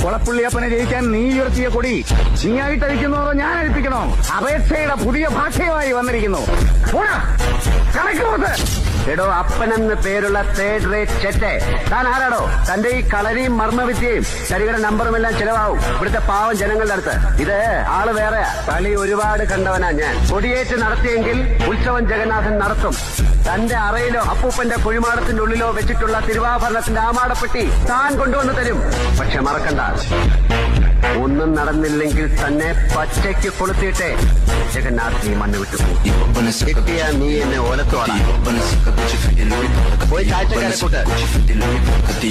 കൊളപ്പുള്ളിയപ്പനെ ജയിക്കാൻ നീ ഉയർത്തിയ കൊടി നീയായിട്ടഴിക്കുന്നോ അതോ ഞാൻ അഴിപ്പിക്കണോ? അപേക്ഷയുടെ പുതിയ ഭാഷയുമായി വന്നിരിക്കുന്നു. എടോ, അപ്പനെന്ന് പേരുള്ള തേർഡ് റേറ്റ് ചെറ്റെ, താൻ ആരാടോ? തന്റെ ഈ കളരിയും മർമ്മവിദ്യയും ശരീര നമ്പറുമെല്ലാം ചെലവാവും ഇവിടുത്തെ പാവം ജനങ്ങളുടെ അടുത്ത്. ഇത് ആള് വേറെയാ. കളി ഒരുപാട് കണ്ടവനാ ഞാൻ. കൊടിയേറ്റ് നടത്തിയെങ്കിൽ ഉത്സവം ജഗന്നാഥൻ നടത്തും. തന്റെ അറയിലോ അപ്പൂപ്പന്റെ കുഴിമാടത്തിന്റെ ഉള്ളിലോ വെച്ചിട്ടുള്ള തിരുവാഭരണത്തിന്റെ ആമാടപ്പെട്ടി താൻ കൊണ്ടുവന്ന് തരും. പക്ഷെ മറക്കണ്ട, ഒന്നും നടന്നില്ലെങ്കിൽ തന്നെ പച്ചയ്ക്ക് കൊളുത്തിയിട്ടേ ജഗന്നാഥ് നീ മണ്ണ് വിട്ടു പോകും. കിട്ടിയാ നീ എന്നെ ഓലത്തോടാ. പോയി കാഴ്ചക്കാരെ കൂട്ട്.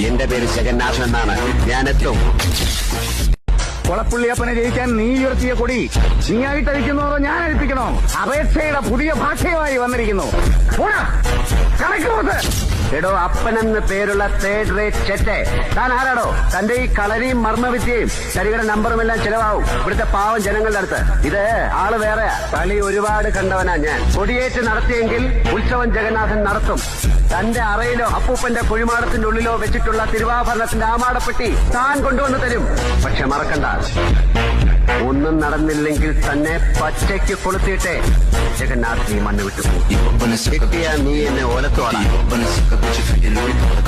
എന്റെ പേര് ജഗന്നാഥൻ എന്നാണ്. ഞാൻ എത്തും. കൊളപ്പുള്ളിയപ്പനെ ജയിക്കാൻ നീ ഉയർത്തിയ കൊടി നീയായിട്ടഴിക്കുന്നോ അതോ ഞാൻ അഴിപ്പിക്കണോ? അപേക്ഷയുടെ പുതിയ ഭാഷയുമായി വന്നിരിക്കുന്നു. എടോ, അപ്പനെന്ന് പേരുള്ള തേർഡ് റേറ്റ് ചെറ്റെ, താൻ ആരാടോ? തന്റെ ഈ കളരിയും മർമ്മവിദ്യയും ശരീര നമ്പറുമെല്ലാം ചെലവാവും ഇവിടുത്തെ പാവം ജനങ്ങളുടെ അടുത്ത്. ഇത് ആള് വേറെയാ. കളി ഒരുപാട് കണ്ടവനാ ഞാൻ. കൊടിയേറ്റ് നടത്തിയെങ്കിൽ ഉത്സവം ജഗന്നാഥൻ നടത്തും. തന്റെ അറയിലോ അപ്പൂപ്പന്റെ കുഴിമാടത്തിന്റെ ഉള്ളിലോ വെച്ചിട്ടുള്ള തിരുവാഭരണത്തിന്റെ ആമാടപ്പെട്ടി താൻ കൊണ്ടുവന്ന് തരും. പക്ഷെ മറക്കണ്ട, ഒന്നും നടന്നില്ലെങ്കിൽ തന്നെ പച്ചയ്ക്ക് കൊളുത്തിയിട്ടേ ജഗന്നാഥ് നീ മണ്ണ് വിട്ടു പോകും. കിട്ടിയാ നീ എന്നെ ഓലത്തോടാ.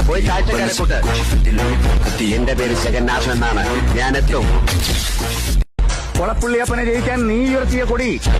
പോയി കാഴ്ചക്കാരെ കൂട്ട്. എന്റെ പേര് ജഗന്നാഥൻ എന്നാണ്. ഞാൻ എത്തും. കൊളപ്പുള്ളിയപ്പനെ ജയിക്കാൻ നീ ഉയർത്തിയ കൊടി